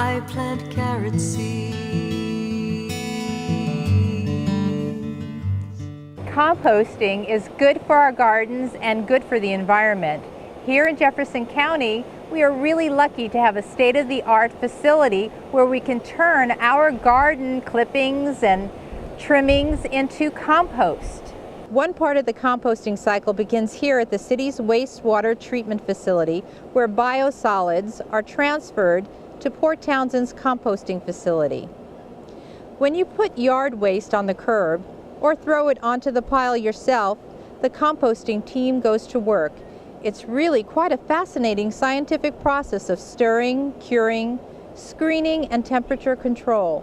I plant carrot seeds. Composting is good for our gardens and good for the environment. Here in Jefferson County, we are really lucky to have a state-of-the-art facility where we can turn our garden clippings and trimmings into compost. One part of the composting cycle begins here at the city's wastewater treatment facility, where biosolids are transferred to Port Townsend's composting facility. When you put yard waste on the curb or throw it onto the pile yourself, the composting team goes to work. It's really quite a fascinating scientific process of stirring, curing, screening, and temperature control.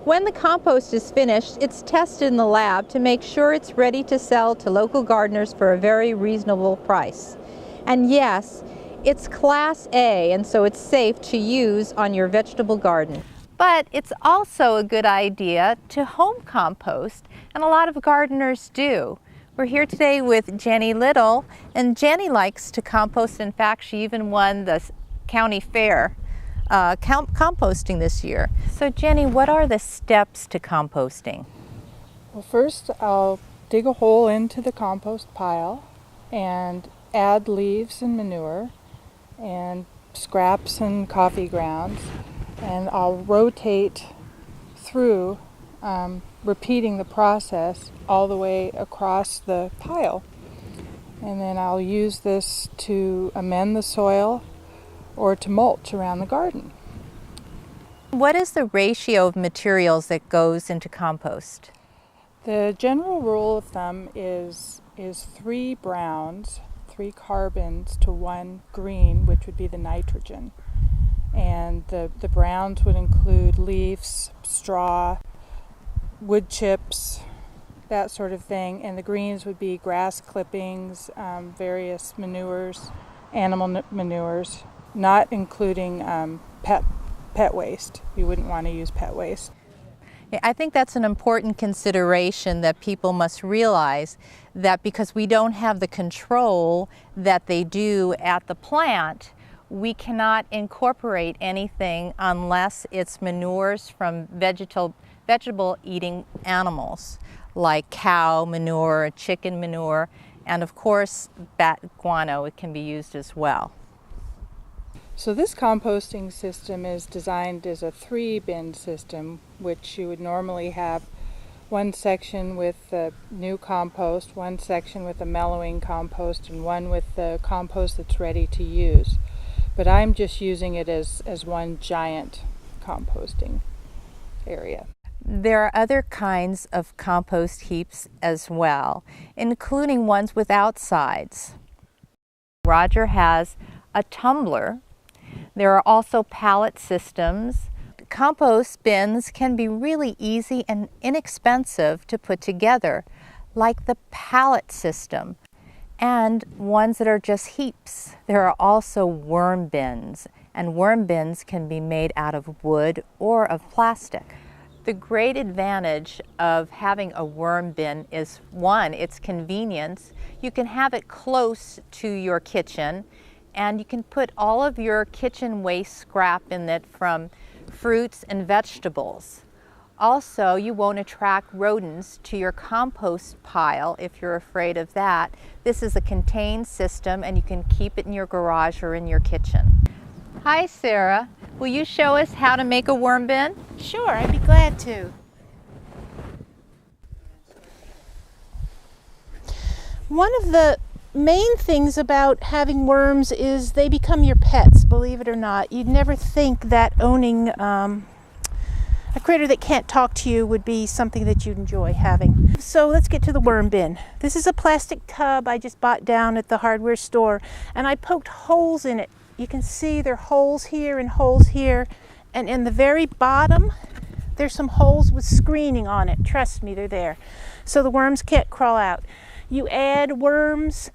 When the compost is finished, it's tested in the lab to make sure it's ready to sell to local gardeners for a very reasonable price. And yes, it's Class A, and so it's safe to use on your vegetable garden. But it's also a good idea to home compost, and a lot of gardeners do. We're here today with Jenny Little, and Jenny likes to compost. In fact, she even won the county fair composting this year. So Jenny, what are the steps to composting? Well, first I'll dig a hole into the compost pile and add leaves and manure and scraps and coffee grounds, and I'll rotate through, repeating the process all the way across the pile. And then I'll use this to amend the soil or to mulch around the garden. What is the ratio of materials that goes into compost? The general rule of thumb is 3 browns, 3 carbons to 1 green, which would be the nitrogen. And the browns would include leaves, straw, wood chips, that sort of thing. And the greens would be grass clippings, various manures, animal manures, not including pet waste. You wouldn't want to use pet waste. I think that's an important consideration that people must realize, that because we don't have the control that they do at the plant, we cannot incorporate anything unless it's manures from vegetable eating animals, like cow manure, chicken manure, and of course bat guano, it can be used as well. So this composting system is designed as a 3-bin system, which you would normally have one section with the new compost, one section with the mellowing compost, and one with the compost that's ready to use. But I'm just using it as one giant composting area. There are other kinds of compost heaps as well, including ones without sides. Roger has a tumbler. There are also pallet systems. Compost bins can be really easy and inexpensive to put together, like the pallet system, and ones that are just heaps. There are also worm bins, and worm bins can be made out of wood or of plastic. The great advantage of having a worm bin is, one, its convenience. You can have it close to your kitchen, and you can put all of your kitchen waste scrap in it from fruits and vegetables. Also, you won't attract rodents to your compost pile if you're afraid of that. This is a contained system, and you can keep it in your garage or in your kitchen. Hi, Sarah. Will you show us how to make a worm bin? Sure, I'd be glad to. One of the main things about having worms is they become your pets, believe it or not. You'd never think that owning a critter that can't talk to you would be something that you'd enjoy having. So let's get to the worm bin. This is a plastic tub I just bought down at the hardware store, and I poked holes in it. You can see there are holes here and holes here, and in the very bottom there's some holes with screening on it. Trust me, they're there, so the worms can't crawl out. You add worms,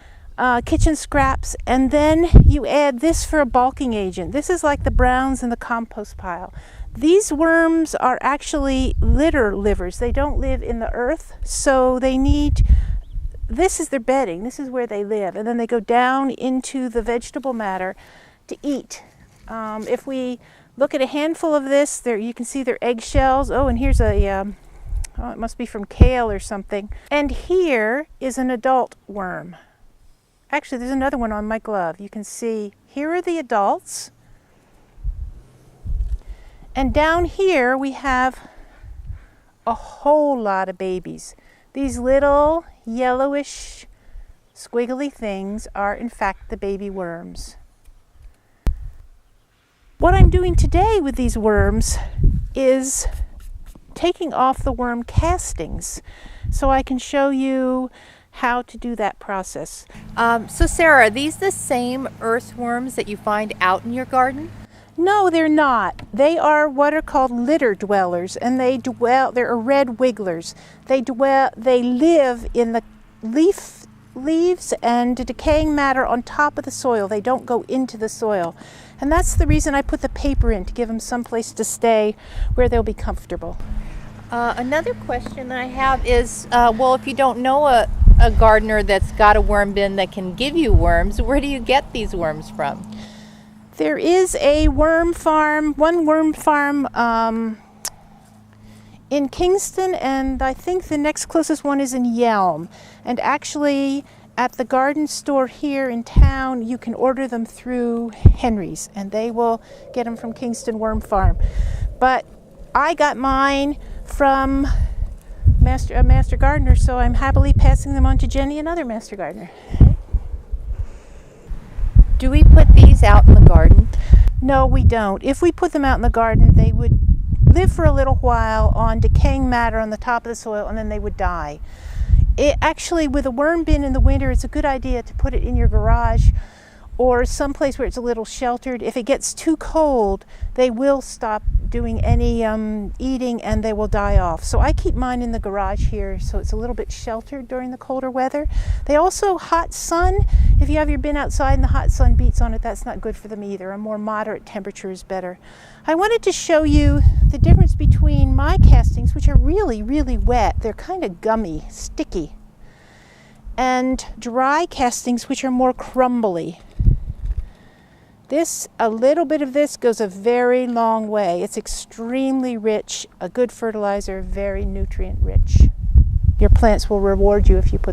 kitchen scraps, and then you add this for a bulking agent. This is like the browns in the compost pile. These worms are actually litter livers. They don't live in the earth, so they need, this is their bedding, this is where they live, and then they go down into the vegetable matter to eat. If we look at a handful of this, there you can see their eggshells. Oh, and here's a, oh, it must be from kale or something. And here is an adult worm. Actually, there's another one on my glove. You can see here are the adults. And down here we have a whole lot of babies. These little yellowish squiggly things are in fact the baby worms. What I'm doing today with these worms is taking off the worm castings so I can show you how to do that process. So Sarah, are these the same earthworms that you find out in your garden? No, they're not. They are what are called litter dwellers, and they're red wigglers. They live in the leaves and decaying matter on top of the soil. They don't go into the soil. And that's the reason I put the paper in, to give them some place to stay where they'll be comfortable. Another question that I have is, well, if you don't know a gardener that's got a worm bin that can give you worms, where do you get these worms from? There is a worm farm, one worm farm in Kingston, and I think the next closest one is in Yelm. And actually, at the garden store here in town, you can order them through Henry's, and they will get them from Kingston Worm Farm. But I got mine from a master gardener, so I'm happily passing them on to Jenny, another master gardener. Do we put these out in the garden? No, we don't. If we put them out in the garden, they would live for a little while on decaying matter on the top of the soil, and then they would die. Actually, with a worm bin in the winter, it's a good idea to put it in your garage or someplace where it's a little sheltered. If it gets too cold, they will stop doing any eating and they will die off. So I keep mine in the garage here so it's a little bit sheltered during the colder weather. They also, hot sun, if you have your bin outside and the hot sun beats on it, that's not good for them either. A more moderate temperature is better. I wanted to show you the difference between my castings, which are really, really wet. They're kind of gummy, sticky, and dry castings, which are more crumbly. A little bit of this goes a very long way. It's extremely rich, a good fertilizer, very nutrient rich. Your plants will reward you if you put